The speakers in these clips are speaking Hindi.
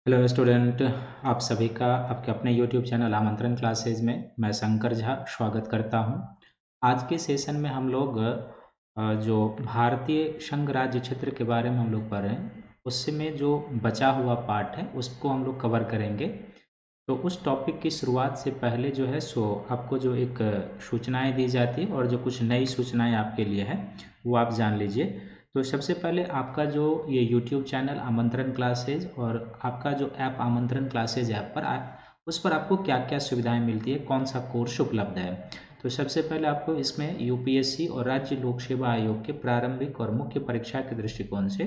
हेलो स्टूडेंट, आप सभी का आपके अपने यूट्यूब चैनल आमंत्रण क्लासेज में मैं शंकर झा स्वागत करता हूं। आज के सेशन में हम लोग जो भारतीय संघ राज्य क्षेत्र के बारे में हम लोग पढ़ रहे हैं, उसमें जो बचा हुआ पार्ट है उसको हम लोग कवर करेंगे। तो उस टॉपिक की शुरुआत से पहले जो है सो आपको जो एक सूचनाएं दी जाती है और जो कुछ नई सूचनाएं आपके लिए हैं वो आप जान लीजिए। तो सबसे पहले आपका जो ये यूट्यूब चैनल आमंत्रण क्लासेज और आपका जो ऐप आमंत्रण क्लासेज ऐप पर उस पर आपको क्या क्या सुविधाएं मिलती है, कौन सा कोर्स उपलब्ध है। तो सबसे पहले आपको इसमें यूपीएससी और राज्य लोक सेवा आयोग के प्रारंभिक और मुख्य परीक्षा के दृष्टिकोण से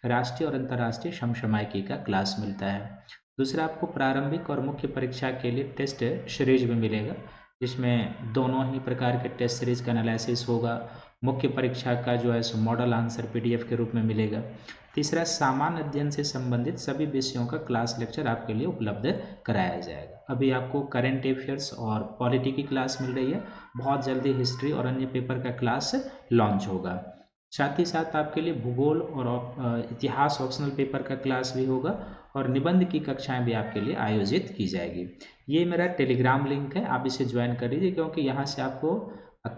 राष्ट्रीय और अंतर्राष्ट्रीय समसामयिकी का क्लास मिलता है। दूसरा, आपको प्रारंभिक और मुख्य परीक्षा के लिए टेस्ट सीरीज भी मिलेगा, जिसमें दोनों ही प्रकार के टेस्ट सीरीज का एनालिसिस होगा। मुख्य परीक्षा का जो है सो मॉडल आंसर पीडीएफ के रूप में मिलेगा। तीसरा, सामान्य अध्ययन से संबंधित सभी विषयों का क्लास लेक्चर आपके लिए उपलब्ध कराया जाएगा। अभी आपको करंट अफेयर्स और पॉलिटी की क्लास मिल रही है, बहुत जल्दी हिस्ट्री और अन्य पेपर का क्लास लॉन्च होगा। साथ ही साथ आपके लिए भूगोल और इतिहास ऑप्शनल पेपर का क्लास भी होगा और निबंध की कक्षाएं भी आपके लिए आयोजित की जाएगी। ये मेरा टेलीग्राम लिंक है, आप इसे ज्वाइन कर लीजिए, क्योंकि यहाँ से आपको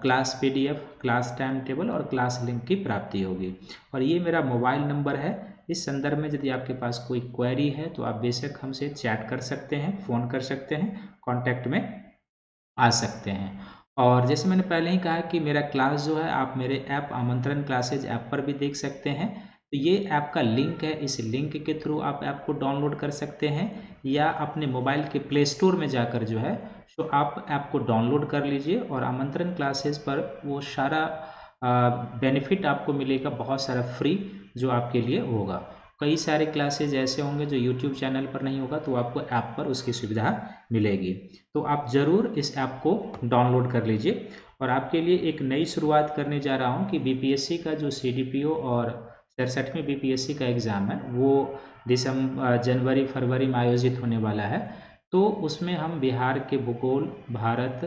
class PDF, class time table और क्लास लिंक की प्राप्ति होगी। और ये मेरा मोबाइल नंबर है। इस संदर्भ में यदि आपके पास कोई क्वेरी है तो आप बेशक हमसे चैट कर सकते हैं, फ़ोन कर सकते हैं, कॉन्टैक्ट में आ सकते हैं। और जैसे मैंने पहले ही कहा कि मेरा क्लास जो है आप मेरे ऐप आमंत्रण क्लासेज ऐप पर भी देख सकते हैं। तो ये ऐप का लिंक है, इस लिंक के थ्रू आप ऐप को डाउनलोड कर सकते हैं या अपने मोबाइल के प्ले स्टोर में जाकर जो है तो आप ऐप को डाउनलोड कर लीजिए और आमंत्रण क्लासेज पर वो सारा बेनिफिट आपको मिलेगा, बहुत सारा फ्री जो आपके लिए होगा। कई सारे क्लासेज ऐसे होंगे जो यूट्यूब चैनल पर नहीं होगा, तो आपको ऐप पर उसकी सुविधा मिलेगी। तो आप ज़रूर इस ऐप को डाउनलोड कर लीजिए। और आपके लिए एक नई शुरुआत करने जा रहा हूं कि बीपीएससी का जो सीडीपीओ और 67वें बीपीएससी का एग्ज़ाम है वो जनवरी फरवरी में आयोजित होने वाला है। तो उसमें हम बिहार के भूगोल, भारत,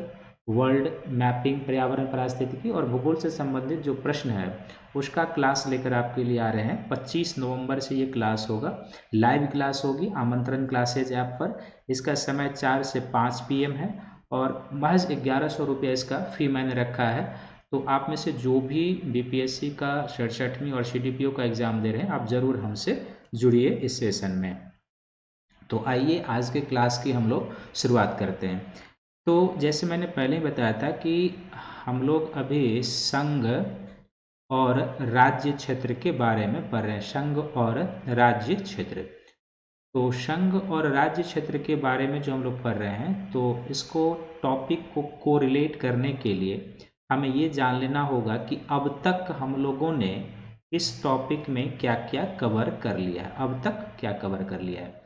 वर्ल्ड मैपिंग, पर्यावरण पारिस्थितिकी और भूगोल से संबंधित जो प्रश्न है उसका क्लास लेकर आपके लिए आ रहे हैं। 25 नवंबर से ये क्लास होगा, लाइव क्लास होगी आमंत्रण क्लासेज ऐप पर। इसका समय 4 से 5 PM है और महज 1100 रुपया इसका फ़ी मैंने रखा है। तो आप में से जो भी बीपीएससी का 67वीं और सीडीपीओ का एग्ज़ाम दे रहे हैं, आप ज़रूर हमसे जुड़िए इस सेशन में। तो आइए आज के क्लास की हम लोग शुरुआत करते हैं। तो जैसे मैंने पहले ही बताया था कि हम लोग अभी संघ और राज्य क्षेत्र के बारे में पढ़ रहे हैं। संघ और राज्य क्षेत्र। तो संघ और राज्य क्षेत्र के बारे में जो हम लोग पढ़ रहे हैं, तो इसको टॉपिक को कोरिलेट करने के लिए हमें ये जान लेना होगा कि अब तक हम लोगों ने इस टॉपिक में क्या क्या कवर कर लिया है। अब तक क्या कवर कर लिया है,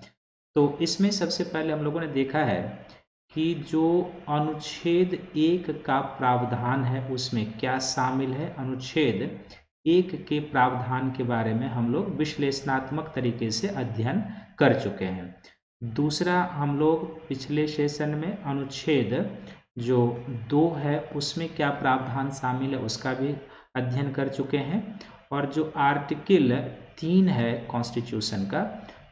तो इसमें सबसे पहले हम लोगों ने देखा है कि जो अनुच्छेद 1 का प्रावधान है उसमें क्या शामिल है। अनुच्छेद 1 के प्रावधान के बारे में हम लोग विश्लेषणात्मक तरीके से अध्ययन कर चुके हैं। दूसरा, हम लोग पिछले सेशन में अनुच्छेद जो 2 है उसमें क्या प्रावधान शामिल है उसका भी अध्ययन कर चुके हैं। और जो आर्टिकल 3 है कॉन्स्टिट्यूशन का,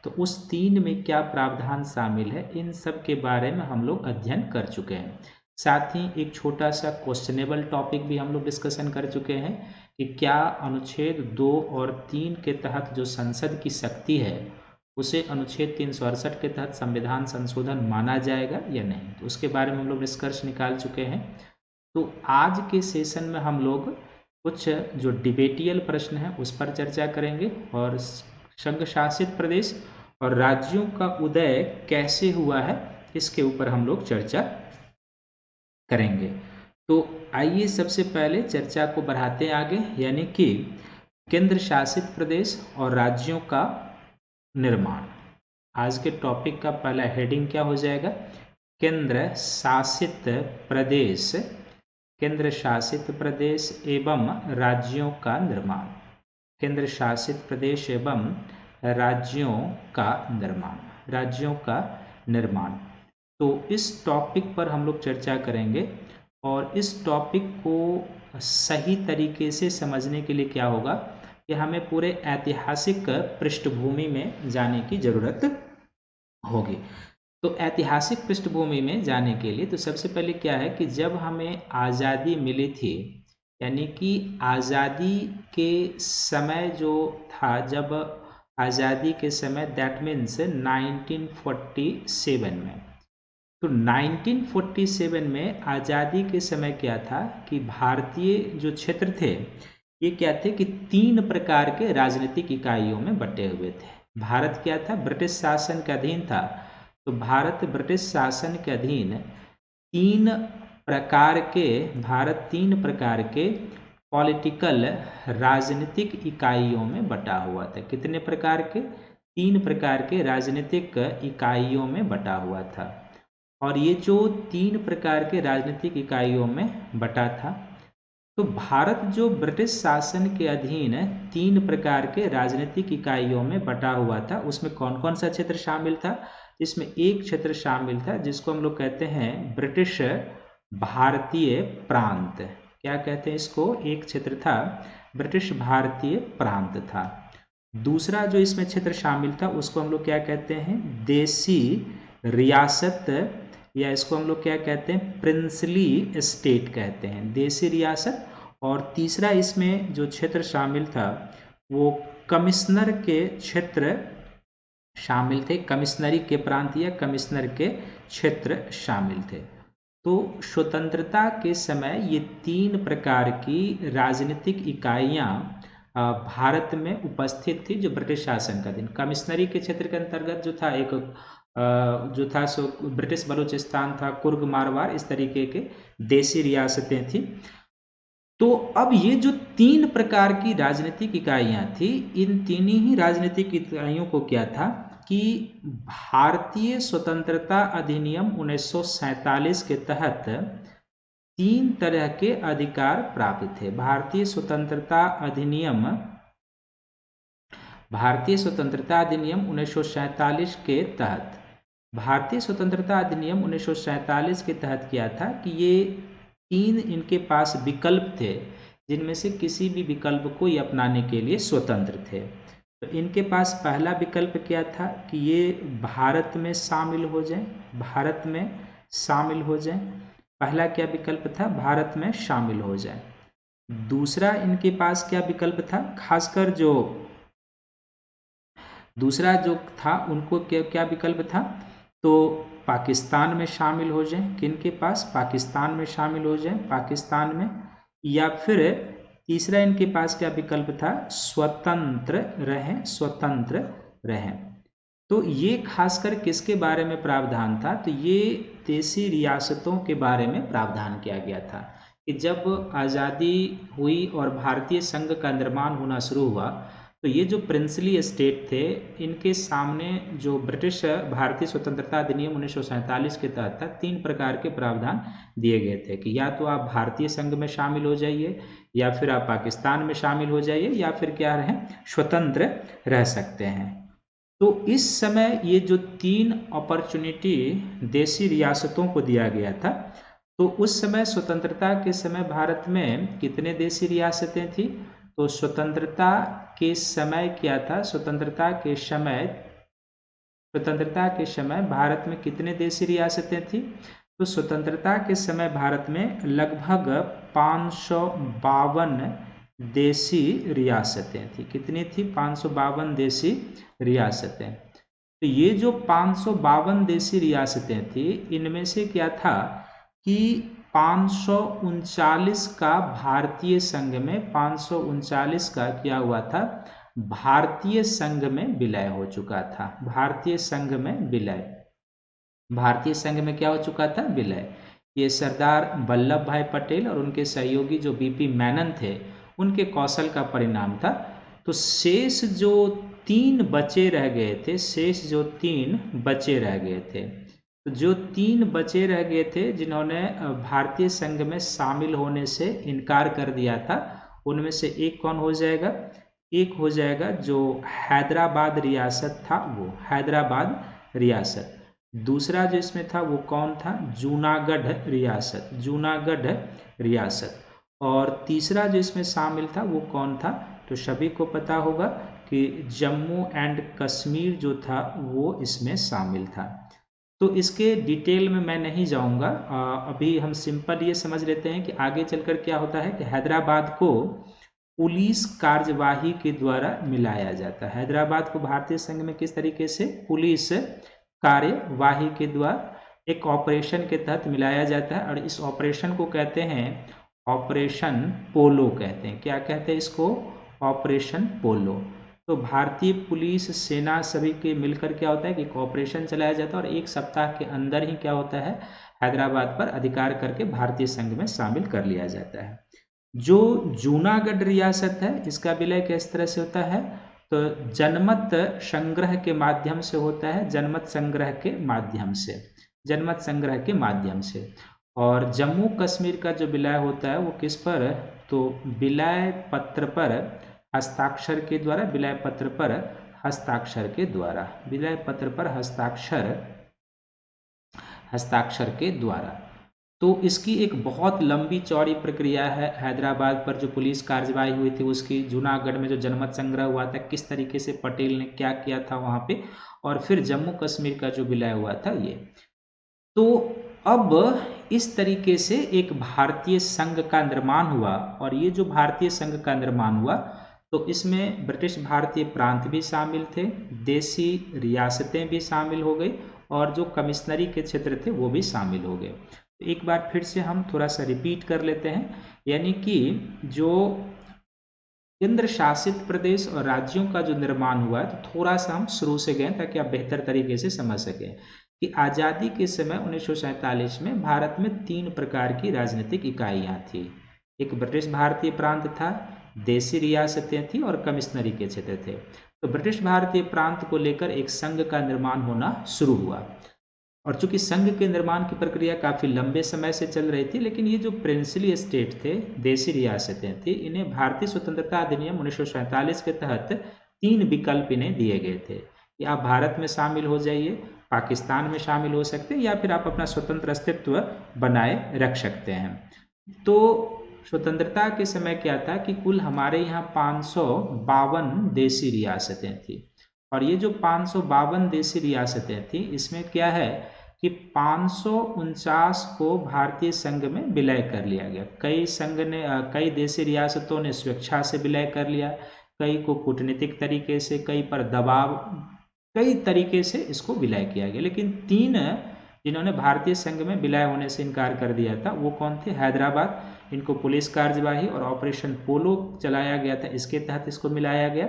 तो उस 3 में क्या प्रावधान शामिल है, इन सब के बारे में हम लोग अध्ययन कर चुके हैं। साथ ही एक छोटा सा क्वेश्चनेबल टॉपिक भी हम लोग डिस्कशन कर चुके हैं कि क्या अनुच्छेद 2 और 3 के तहत जो संसद की शक्ति है उसे अनुच्छेद 368 के तहत संविधान संशोधन माना जाएगा या नहीं। तो उसके बारे में हम लोग निष्कर्ष निकाल चुके हैं। तो आज के सेशन में हम लोग कुछ जो डिबेटियल प्रश्न है उस पर चर्चा करेंगे और संघ शासित प्रदेश और राज्यों का उदय कैसे हुआ है इसके ऊपर हम लोग चर्चा करेंगे। तो आइए सबसे पहले चर्चा को बढ़ाते हैं आगे, यानी कि केंद्र शासित प्रदेश और राज्यों का निर्माण। आज के टॉपिक का पहला हेडिंग क्या हो जाएगा? केंद्र शासित प्रदेश, केंद्र शासित प्रदेश एवं राज्यों का निर्माण। केंद्र शासित प्रदेश एवं राज्यों का निर्माण, राज्यों का निर्माण। तो इस टॉपिक पर हम लोग चर्चा करेंगे और इस टॉपिक को सही तरीके से समझने के लिए क्या होगा कि हमें पूरे ऐतिहासिक पृष्ठभूमि में जाने की ज़रूरत होगी। तो ऐतिहासिक पृष्ठभूमि में जाने के लिए तो सबसे पहले क्या है कि जब हमें आज़ादी मिली थी, यानी कि आज़ादी के समय जो था, जब आज़ादी के समय दैट मीन्स 1947 में, तो 1947 में आज़ादी के समय क्या था कि भारतीय जो क्षेत्र थे ये क्या थे कि 3 प्रकार के राजनीतिक इकाइयों में बटे हुए थे। भारत क्या था, ब्रिटिश शासन के अधीन था। तो भारत ब्रिटिश शासन के अधीन भारत 3 प्रकार के पॉलिटिकल राजनीतिक इकाइयों में बटा हुआ था। कितने प्रकार के? 3 प्रकार के राजनीतिक इकाइयों में बटा हुआ था। और ये जो 3 प्रकार के राजनीतिक इकाइयों में बटा था, तो भारत जो ब्रिटिश शासन के अधीन 3 प्रकार के राजनीतिक इकाइयों में बटा हुआ था, उसमें कौन कौन सा क्षेत्र शामिल था? इसमें एक क्षेत्र शामिल था जिसको हम लोग कहते हैं ब्रिटिश भारतीय प्रांत। क्या कहते हैं इसको? एक क्षेत्र था ब्रिटिश भारतीय प्रांत था। दूसरा जो इसमें क्षेत्र शामिल था उसको हम लोग क्या कहते हैं? देसी रियासत, या इसको हम लोग क्या कहते हैं? प्रिंसली स्टेट कहते हैं, देसी रियासत। और तीसरा इसमें जो क्षेत्र शामिल था वो कमिश्नर के क्षेत्र शामिल थे, कमिश्नरी के प्रांत या कमिश्नर के क्षेत्र शामिल थे। तो स्वतंत्रता के समय ये 3 प्रकार की राजनीतिक इकाइयां भारत में उपस्थित थी जो ब्रिटिश शासन का दिन। कमिश्नरी के क्षेत्र के अंतर्गत जो था एक जो था सो ब्रिटिश बलूचिस्तान था, कुर्ग मारवाड़, इस तरीके के देसी रियासतें थी। तो अब ये जो 3 प्रकार की राजनीतिक इकाइयां थी, इन 3 ही राजनीतिक इकाइयों को क्या था कि भारतीय स्वतंत्रता अधिनियम 1947 के तहत 3 तरह के अधिकार प्राप्त थे। भारतीय स्वतंत्रता अधिनियम 1947 के तहत, भारतीय स्वतंत्रता अधिनियम 1947 के तहत क्या था कि ये 3 इनके पास विकल्प थे, जिनमें से किसी भी विकल्प को ये अपनाने के लिए स्वतंत्र थे। तो इनके पास पहला विकल्प क्या था कि ये भारत में शामिल हो जाएं, भारत में शामिल हो जाएं। पहला क्या विकल्प था? भारत में शामिल हो जाएं। दूसरा इनके पास क्या विकल्प था? खासकर जो दूसरा जो था उनको क्या विकल्प था? तो पाकिस्तान में शामिल हो जाएं। किनके पास? पाकिस्तान में शामिल हो जाएं, पाकिस्तान में। या फिर तीसरा इनके पास क्या विकल्प था? स्वतंत्र रहें, स्वतंत्र रहें। तो ये खासकर किसके बारे में प्रावधान था? तो ये देसी रियासतों के बारे में प्रावधान किया गया था कि जब आज़ादी हुई और भारतीय संघ का निर्माण होना शुरू हुआ, तो ये जो प्रिंसली स्टेट थे, इनके सामने जो ब्रिटिश भारतीय स्वतंत्रता अधिनियम 1947 के तहत था, 3 प्रकार के प्रावधान दिए गए थे कि या तो आप भारतीय संघ में शामिल हो जाइए, या फिर आप पाकिस्तान में शामिल हो जाइए, या फिर क्या रहें? स्वतंत्र रह सकते हैं। तो इस समय ये जो 3 अपॉर्चुनिटी देसी रियासतों को दिया गया था, तो उस समय स्वतंत्रता के समय भारत में कितने देसी रियासतें थी? तो स्वतंत्रता के समय क्या था? स्वतंत्रता के समय भारत में कितने देशी रियासतें थी? तो स्वतंत्रता के समय भारत में लगभग 552 देशी रियासतें थी। कितनी थी? 552 देशी रियासतें। तो ये जो 552 देशी रियासतें थी, इनमें से क्या था कि 539 का भारतीय संघ में 539 का क्या हुआ था? भारतीय संघ में विलय हो चुका था। भारतीय संघ में विलय, भारतीय संघ में क्या हो चुका था? विलय। ये सरदार वल्लभ भाई पटेल और उनके सहयोगी जो बीपी मेनन थे, उनके कौशल का परिणाम था। तो शेष जो 3 बचे रह गए थे, शेष जो 3 बचे रह गए थे, तो जो 3 बचे रह गए थे जिन्होंने भारतीय संघ में शामिल होने से इनकार कर दिया था, उनमें से एक कौन हो जाएगा? एक हो जाएगा जो हैदराबाद रियासत था, वो हैदराबाद रियासत। दूसरा जो इसमें था वो कौन था? जूनागढ़ रियासत, जूनागढ़ रियासत। और तीसरा जो इसमें शामिल था वो कौन था? तो सभी को पता होगा कि जम्मू एंड कश्मीर जो था वो इसमें शामिल था। तो इसके डिटेल में मैं नहीं जाऊंगा, अभी हम सिंपल ये समझ लेते हैं कि आगे चलकर क्या होता है कि हैदराबाद को पुलिस कार्यवाही के द्वारा मिलाया जाता है। हैदराबाद को भारतीय संघ में किस तरीके से पुलिस कार्यवाही के द्वारा एक ऑपरेशन के तहत मिलाया जाता है, और इस ऑपरेशन को कहते हैं ऑपरेशन पोलो कहते हैं। क्या कहते हैं इसको? ऑपरेशन पोलो। तो भारतीय पुलिस सेना सभी के मिलकर क्या होता है कि एक ऑपरेशन चलाया जाता है, और एक सप्ताह के अंदर ही क्या होता है, हैदराबाद पर अधिकार करके भारतीय संघ में शामिल कर लिया जाता है। जो जूनागढ़ रियासत है इसका विलय किस तरह से होता है? तो जनमत संग्रह के माध्यम से होता है, जनमत संग्रह के माध्यम से, जनमत संग्रह के माध्यम से। और जम्मू कश्मीर का जो विलय होता है वो किस पर? तो विलय पत्र पर हस्ताक्षर के द्वारा, विलय पत्र पर हस्ताक्षर के द्वारा, विलय पत्र पर हस्ताक्षर के द्वारा। तो इसकी एक बहुत लंबी चौड़ी प्रक्रिया है। हैदराबाद पर जो पुलिस कार्यवाही हुई थी उसकी, जूनागढ़ में जो जनमत संग्रह हुआ था, किस तरीके से पटेल ने क्या किया था वहां पे, और फिर जम्मू कश्मीर का जो विलय हुआ था ये। तो अब इस तरीके से एक भारतीय संघ का निर्माण हुआ, और ये जो भारतीय संघ का निर्माण हुआ तो इसमें ब्रिटिश भारतीय प्रांत भी शामिल थे, देसी रियासतें भी शामिल हो गई, और जो कमिश्नरी के क्षेत्र थे वो भी शामिल हो गए। एक बार फिर से हम थोड़ा सा रिपीट कर लेते हैं, यानी कि जो केंद्र शासित प्रदेश और राज्यों का जो निर्माण हुआ है, तो थोड़ा सा हम शुरू से गए ताकि आप बेहतर तरीके से समझ सकें कि आज़ादी के समय 1947 में भारत में 3 प्रकार की राजनीतिक इकाइयाँ थी। एक ब्रिटिश भारतीय प्रांत था, देसी रियासतें थी, और कमिश्नरी के क्षेत्र थे। तो ब्रिटिश भारतीय प्रांत को लेकर एक संघ का निर्माण होना शुरू हुआ, और चूंकि संघ के निर्माण की प्रक्रिया काफ़ी लंबे समय से चल रही थी, लेकिन ये जो प्रिंसली स्टेट थे, देसी रियासतें थी, इन्हें भारतीय स्वतंत्रता अधिनियम 1947 के तहत 3 विकल्प इन्हें दिए गए थे कि आप भारत में शामिल हो जाइए, पाकिस्तान में शामिल हो सकते हैं, या फिर आप अपना स्वतंत्र अस्तित्व बनाए रख सकते हैं। तो स्वतंत्रता के समय क्या था कि कुल हमारे यहाँ 552 देसी रियासतें थी, और ये जो 552 देसी रियासतें थी इसमें क्या है कि 549 को भारतीय संघ में विलय कर लिया गया। कई देसी रियासतों ने स्वेच्छा से विलय कर लिया, कई को कूटनीतिक तरीके से, कई पर दबाव, कई तरीके से इसको विलय किया गया। लेकिन 3 जिन्होंने भारतीय संघ में विलय होने से इनकार कर दिया था वो कौन थे? हैदराबाद, इनको पुलिस कार्यवाही और ऑपरेशन पोलो चलाया गया था, इसके तहत इसको मिलाया गया।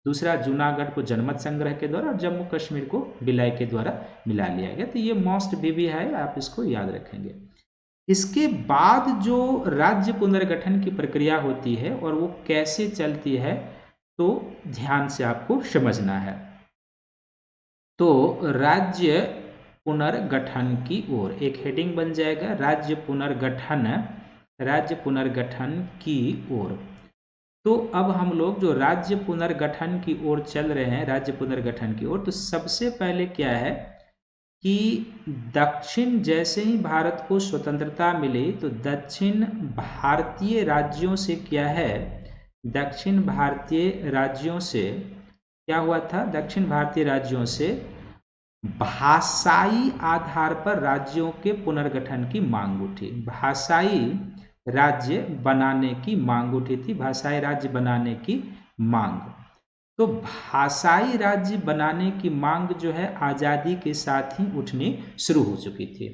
दूसरा, जूनागढ़ को जनमत संग्रह के द्वारा, और जम्मू कश्मीर को विलय के द्वारा मिला लिया गया। तो ये मोस्ट भी है, आप इसको याद रखेंगे। इसके बाद जो राज्य पुनर्गठन की प्रक्रिया होती है और वो कैसे चलती है, तो ध्यान से आपको समझना है। तो राज्य पुनर्गठन की ओर एक हेडिंग बन जाएगा, राज्य पुनर्गठन की ओर। तो अब हम लोग जो राज्य पुनर्गठन की ओर चल रहे हैं, राज्य पुनर्गठन की ओर, तो सबसे पहले क्या है कि दक्षिण, जैसे ही भारत को स्वतंत्रता मिली तो दक्षिण भारतीय राज्यों से क्या है, दक्षिण भारतीय राज्यों से क्या हुआ था, दक्षिण भारतीय राज्यों से भाषाई आधार पर राज्यों के पुनर्गठन की मांग उठी। भाषाई राज्य बनाने की मांग उठी थी, भाषाई राज्य बनाने की मांग। तो भाषाई राज्य बनाने की मांग जो है आज़ादी के साथ ही उठनी शुरू हो चुकी थी।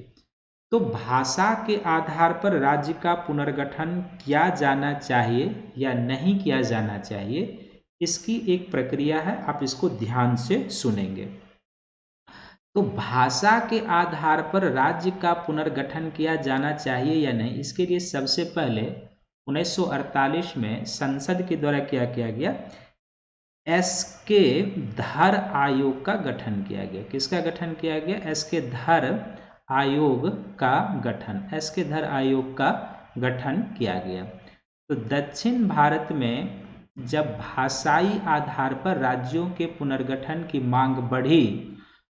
तो भाषा के आधार पर राज्य का पुनर्गठन किया जाना चाहिए या नहीं किया जाना चाहिए, इसकी एक प्रक्रिया है, आप इसको ध्यान से सुनेंगे। तो भाषा के आधार पर राज्य का पुनर्गठन किया जाना चाहिए या नहीं, इसके लिए सबसे पहले 1948 में संसद के द्वारा क्या किया गया, एस.के. धर आयोग का गठन किया गया। किसका गठन किया गया? एस.के. धर आयोग का गठन, एस.के. धर आयोग का गठन किया गया। तो दक्षिण भारत में जब भाषाई आधार पर राज्यों के पुनर्गठन की मांग बढ़ी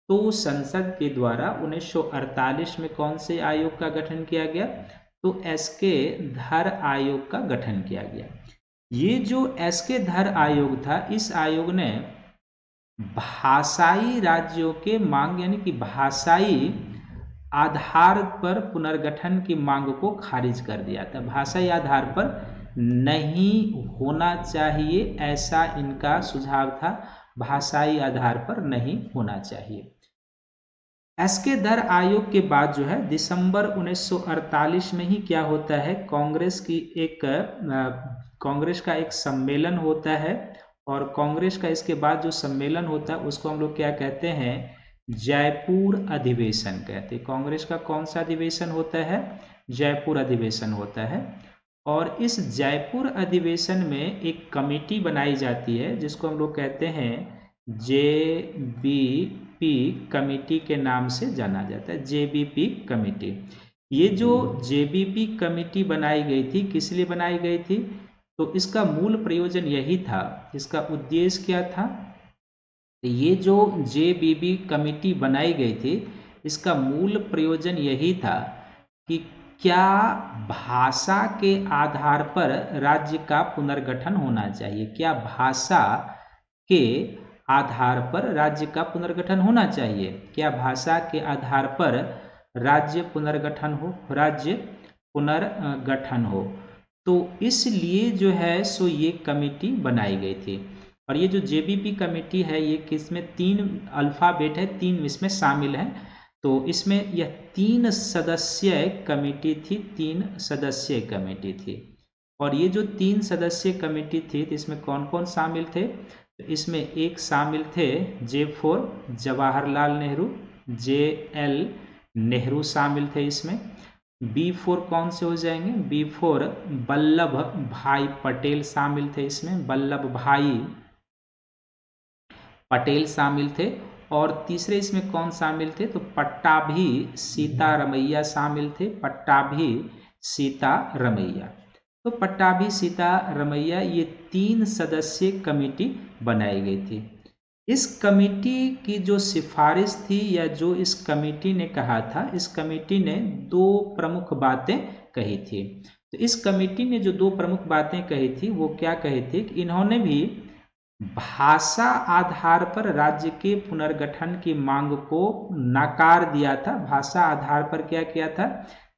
तो संसद के द्वारा 1948 में कौन से आयोग का गठन किया गया, तो एस.के. धर आयोग का गठन किया गया। ये जो एसके धर आयोग था, इस आयोग ने भाषाई राज्यों के मांग यानी कि भाषाई आधार पर पुनर्गठन की मांग को खारिज कर दिया था। भाषाई आधार पर नहीं होना चाहिए, ऐसा इनका सुझाव था। भाषाई आधार पर नहीं होना चाहिए। एसके धर आयोग के बाद जो है दिसंबर 1948 में ही क्या होता है, कांग्रेस का एक सम्मेलन होता है, और कांग्रेस का इसके बाद जो सम्मेलन होता है उसको हम लोग क्या कहते हैं, जयपुर अधिवेशन कहते हैं। कांग्रेस का कौन सा अधिवेशन होता है, जयपुर अधिवेशन होता है। और इस जयपुर अधिवेशन में एक कमेटी बनाई जाती है जिसको हम लोग कहते हैं जेबीपी कमेटी के नाम से जाना जाता है, जेबीपी कमेटी। ये जो जेबीपी कमेटी बनाई गई थी, किस लिए बनाई गई थी, तो इसका मूल प्रयोजन यही था, इसका उद्देश्य क्या था, ये जो जेबीपी कमेटी बनाई गई थी, इसका मूल प्रयोजन यही था कि क्या भाषा के आधार पर राज्य का पुनर्गठन होना चाहिए, क्या भाषा के आधार पर राज्य का पुनर्गठन होना चाहिए, क्या भाषा के आधार पर राज्य पुनर्गठन हो। तो इसलिए जो है सो ये कमेटी बनाई गई थी। और ये जो जेबीपी कमेटी है, ये किसमें 3 अल्फाबेट है, 3 इसमें शामिल हैं। तो इसमें यह 3 सदस्यीय कमेटी थी, 3 सदस्यीय कमेटी थी। और ये जो 3 सदस्यीय कमेटी थी, तो इसमें कौन कौन शामिल थे, तो इसमें एक शामिल थे J4 जवाहरलाल नेहरू, JL नेहरू शामिल थे इसमें। B4 कौन से हो जाएंगे, B4 वल्लभ भाई पटेल शामिल थे इसमें, वल्लभ भाई पटेल शामिल थे। और तीसरे इसमें कौन शामिल थे, तो पट्टाभी सीतारमैया शामिल थे, पट्टाभी सीतारमैया। तो पट्टाभी सीतारमैया, ये 3 सदस्यीय कमेटी बनाई गई थी। इस कमेटी की जो सिफारिश थी, या जो इस कमेटी ने कहा था, इस कमेटी ने 2 प्रमुख बातें कही थी। तो इस कमेटी ने जो 2 प्रमुख बातें कही थी, वो क्या कही थी कि इन्होंने भी भाषा आधार पर राज्य के पुनर्गठन की मांग को नकार दिया था। भाषा आधार पर क्या किया था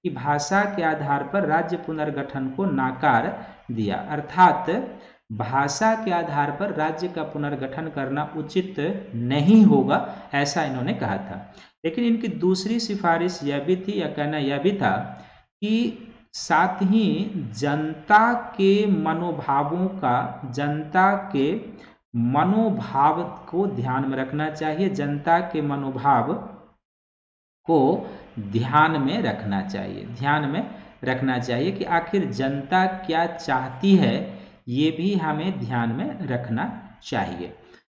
कि भाषा के आधार पर राज्य पुनर्गठन को नकार दिया, अर्थात भाषा के आधार पर राज्य का पुनर्गठन करना उचित नहीं होगा, ऐसा इन्होंने कहा था। लेकिन इनकी दूसरी सिफारिश यह भी थी, या कहना यह भी था कि साथ ही जनता के मनोभाव को ध्यान में रखना चाहिए, जनता के मनोभाव को ध्यान में रखना चाहिए कि आखिर जनता क्या चाहती है, ये भी हमें ध्यान में रखना चाहिए।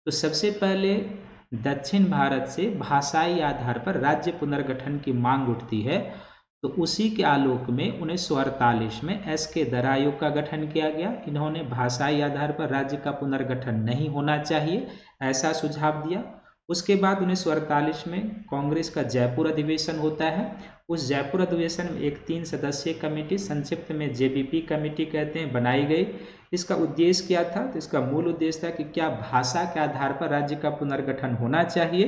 तो सबसे पहले दक्षिण भारत से भाषाई आधार पर राज्य पुनर्गठन की मांग उठती है, तो उसी के आलोक में 1948 में एसके धर आयोग का गठन किया गया। इन्होंने भाषाई आधार पर राज्य का पुनर्गठन नहीं होना चाहिए, ऐसा सुझाव दिया। उसके बाद 1948 में कांग्रेस का जयपुर अधिवेशन होता है। उस जयपुर अधिवेशन में एक 3 सदस्यीय कमेटी, संक्षिप्त में जेबीपी कमेटी कहते हैं, बनाई गई। इसका उद्देश्य क्या था, तो इसका मूल उद्देश्य था कि क्या भाषा के आधार पर राज्य का पुनर्गठन होना चाहिए।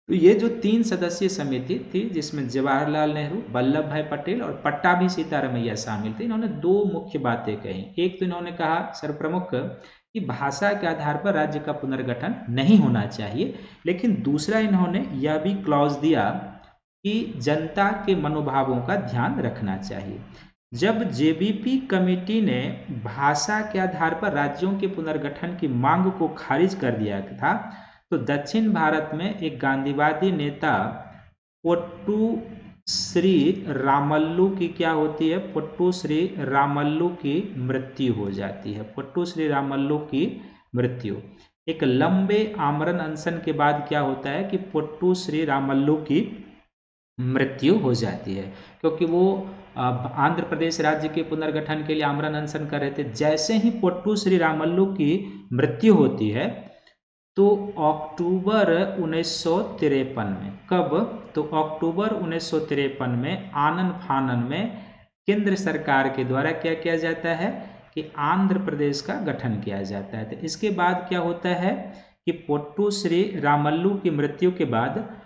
तो ये जो 3 सदस्यीय समिति थी, जिसमें जवाहरलाल नेहरू, वल्लभ भाई पटेल और पट्टाभी सीतारमैया शामिल थे, इन्होंने 2 मुख्य बातें कही। एक तो इन्होंने कहा सर्वप्रमुख कि भाषा के आधार पर राज्य का पुनर्गठन नहीं होना चाहिए, लेकिन दूसरा इन्होंने यह भी क्लॉज दिया कि जनता के मनोभावों का ध्यान रखना चाहिए। जब जेबीपी कमेटी ने भाषा के आधार पर राज्यों के पुनर्गठन की मांग को खारिज कर दिया था, तो दक्षिण भारत में एक गांधीवादी नेता पोट्टू श्री रामल्लू की क्या होती है, पोट्टू श्री रामल्लू की मृत्यु हो जाती है। पोट्टू श्री रामल्लू की मृत्यु एक लंबे आमरण अनशन के बाद क्या होता है कि पोट्टू श्री रामल्लू की मृत्यु हो जाती है, क्योंकि वो आंध्र प्रदेश राज्य के पुनर्गठन के लिए आमरण अनशन कर रहे थे। जैसे ही पोट्टू श्री रामल्लू की मृत्यु होती है, तो अक्टूबर 1953 में, कब, तो अक्टूबर 1953 में आनन फानन में केंद्र सरकार के द्वारा क्या किया जाता है कि आंध्र प्रदेश का गठन किया जाता है। तो इसके बाद क्या होता है कि पोट्टू श्री रामल्लू की मृत्यु के बाद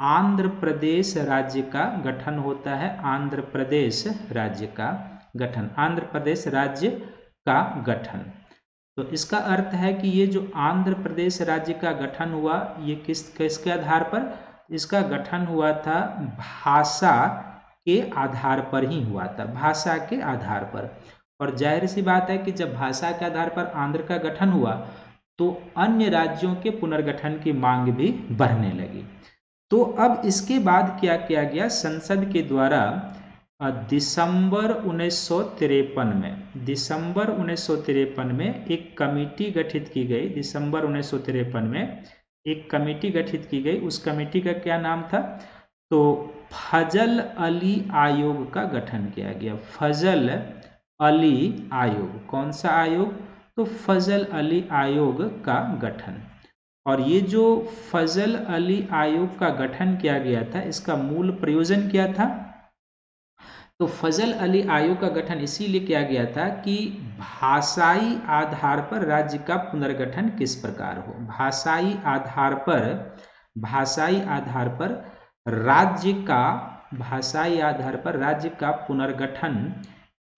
आंध्र प्रदेश राज्य का गठन होता है। आंध्र प्रदेश राज्य का गठन, आंध्र प्रदेश राज्य का गठन। तो इसका अर्थ है कि ये जो आंध्र प्रदेश राज्य का गठन हुआ, ये किसके आधार पर? इसका गठन हुआ था भाषा के आधार पर ही हुआ था, भाषा के आधार पर। और जाहिर सी बात है कि जब भाषा के आधार पर आंध्र का गठन हुआ तो अन्य राज्यों के पुनर्गठन की मांग भी बढ़ने लगी। तो अब इसके बाद क्या किया गया? संसद के द्वारा दिसंबर 1953 में एक कमेटी गठित की गई। दिसंबर 1953 में एक कमेटी गठित की गई। उस कमेटी का क्या नाम था? तो फजल अली आयोग का गठन किया गया। फजल अली आयोग। कौन सा आयोग? तो फजल अली आयोग का गठन। और ये जो फजल अली आयोग का गठन किया गया था, इसका मूल प्रयोजन क्या था? तो फजल अली आयोग का गठन इसीलिए किया गया था कि भाषाई आधार पर राज्य का पुनर्गठन किस प्रकार हो। भाषाई आधार पर राज्य का पुनर्गठन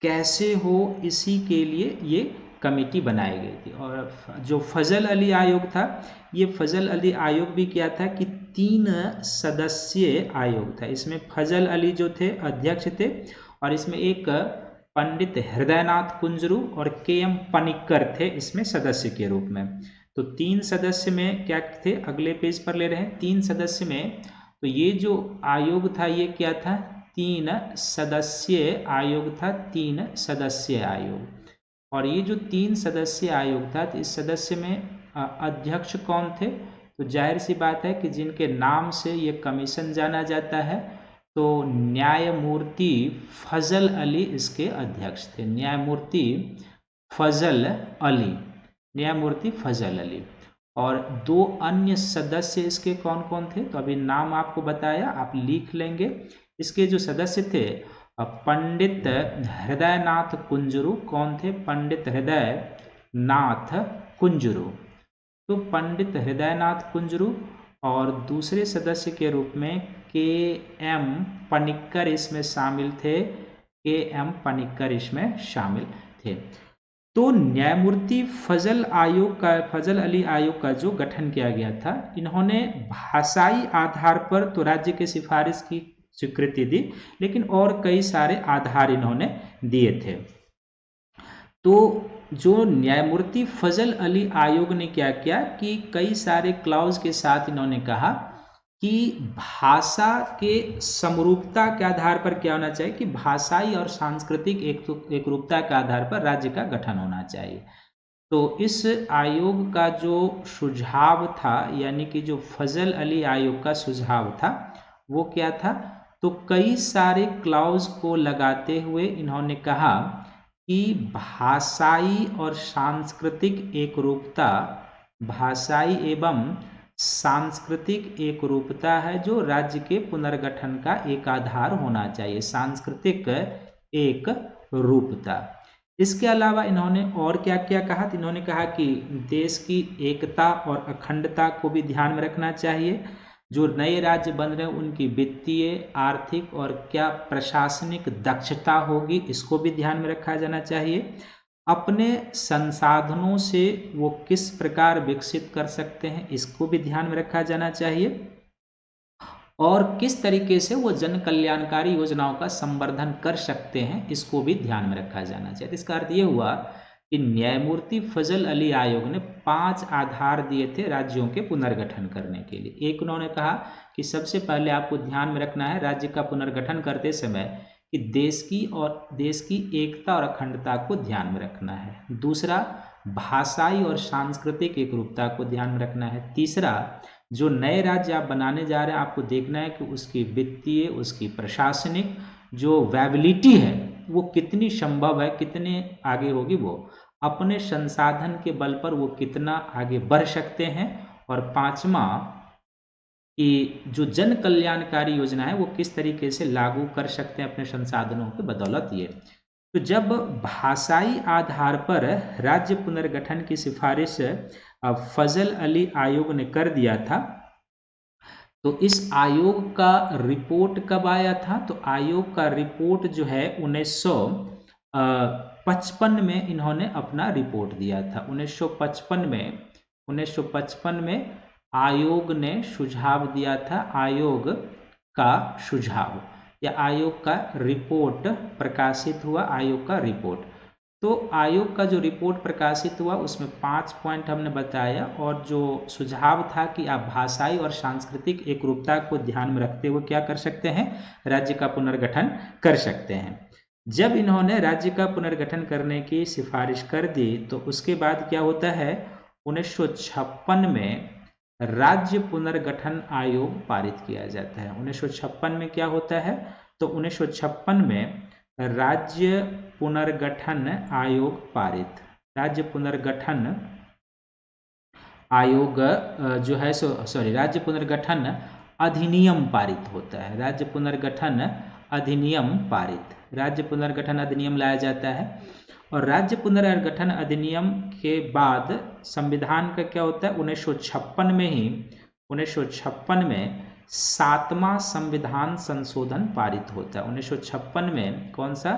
कैसे हो, इसी के लिए ये कमेटी बनाई गई थी। और जो फजल अली आयोग था, ये फजल अली आयोग भी क्या था कि 3 सदस्यीय आयोग था। इसमें फजल अली जो थे अध्यक्ष थे, और इसमें एक पंडित हृदयनाथ कुंजरू और के.एम. पनिक्कर थे इसमें सदस्य के रूप में। तो 3 सदस्य में क्या थे? अगले पेज पर ले रहे हैं। 3 सदस्य में तो ये जो आयोग था ये क्या था? 3 सदस्यीय आयोग था। 3 सदस्यीय आयोग। और ये जो 3 सदस्यीय आयोग था, तो इस सदस्य में अध्यक्ष कौन थे? तो जाहिर सी बात है कि जिनके नाम से ये कमीशन जाना जाता है, तो न्यायमूर्ति फजल अली इसके अध्यक्ष थे। न्यायमूर्ति फजल अली। और 2 अन्य सदस्य इसके कौन कौन थे? तो अभी नाम आपको बताया, आप लिख लेंगे। इसके जो सदस्य थे पंडित हृदयनाथ कुंजरू। कौन थे? पंडित हृदयनाथ कुंजरू। तो पंडित हृदयनाथ कुंजरू। और दूसरे सदस्य के रूप में के.एम. पनिक्कर इसमें शामिल थे। के.एम. पनिक्कर इसमें शामिल थे। तो न्यायमूर्ति फजल अली आयोग का जो गठन किया गया था, इन्होंने भाषाई आधार पर तो राज्य की सिफारिश की स्वीकृति दी, लेकिन और कई सारे आधार इन्होंने दिए थे। तो जो न्यायमूर्ति फजल अली आयोग ने क्या किया कि कई सारे क्लॉज के साथ इन्होंने कहा कि भाषा के समरूपता के आधार पर क्या होना चाहिए कि भाषाई और सांस्कृतिक एकरूपता के आधार पर राज्य का गठन होना चाहिए। तो इस आयोग का जो सुझाव था, यानी कि जो फजल अली आयोग का सुझाव था, वो क्या था? तो कई सारे क्लॉज को लगाते हुए इन्होंने कहा कि भाषाई और सांस्कृतिक एकरूपता, भाषाई एवं सांस्कृतिक एकरूपता है जो राज्य के पुनर्गठन का एक आधार होना चाहिए। सांस्कृतिक एक रूपता। इसके अलावा इन्होंने और क्या क्या कहा? तो इन्होंने कहा कि देश की एकता और अखंडता को भी ध्यान में रखना चाहिए। जो नए राज्य बन रहे हैं उनकी वित्तीय, आर्थिक और क्या प्रशासनिक दक्षता होगी, इसको भी ध्यान में रखा जाना चाहिए। अपने संसाधनों से वो किस प्रकार विकसित कर सकते हैं, इसको भी ध्यान में रखा जाना चाहिए। और किस तरीके से वो जन कल्याणकारी योजनाओं का संवर्धन कर सकते हैं, इसको भी ध्यान में रखा जाना चाहिए। इसका अर्थ ये हुआ कि न्यायमूर्ति फजल अली आयोग ने 5 आधार दिए थे राज्यों के पुनर्गठन करने के लिए। एक, उन्होंने कहा कि सबसे पहले आपको ध्यान में रखना है राज्य का पुनर्गठन करते समय कि देश की एकता और अखंडता को ध्यान में रखना है। दूसरा, भाषाई और सांस्कृतिक एकरूपता को ध्यान में रखना है। तीसरा, जो नए राज्य आप बनाने जा रहे हैं, आपको देखना है कि उसकी वित्तीय, उसकी प्रशासनिक जो वैबिलिटी है वो कितनी संभव है, कितने आगे होगी, वो अपने संसाधन के बल पर वो कितना आगे बढ़ सकते हैं। और 5वां कि जो जन कल्याणकारी योजना है वो किस तरीके से लागू कर सकते हैं अपने संसाधनों के बदौलत। ये तो जब भाषाई आधार पर राज्य पुनर्गठन की सिफारिश फजल अली आयोग ने कर दिया था, तो इस आयोग का रिपोर्ट कब आया था? तो आयोग का रिपोर्ट जो है 1955 में इन्होंने अपना रिपोर्ट दिया था। 1955 में आयोग ने सुझाव दिया था, आयोग का सुझाव या आयोग का रिपोर्ट प्रकाशित हुआ, आयोग का रिपोर्ट। तो आयोग का जो रिपोर्ट प्रकाशित हुआ उसमें 5 पॉइंट हमने बताया, और जो सुझाव था कि आप भाषाई और सांस्कृतिक एकरूपता को ध्यान में रखते हुए क्या कर सकते हैं? राज्य का पुनर्गठन कर सकते हैं। जब इन्होंने राज्य का पुनर्गठन करने की सिफारिश कर दी तो उसके बाद क्या होता है? 1956 में राज्य पुनर्गठन आयोग पारित किया जाता है। 1956 में क्या होता है? तो 1956 में राज्य पुनर्गठन आयोग पारित, राज्य पुनर्गठन आयोग जो है राज्य पुनर्गठन अधिनियम पारित होता है। राज्य पुनर्गठन अधिनियम पारित, राज्य पुनर्गठन अधिनियम लाया जाता है। और राज्य पुनर्गठन अधिनियम के बाद संविधान का क्या होता है? 1956 में ही 1956 में 7वां संविधान संशोधन पारित होता है। 1956 में कौन सा?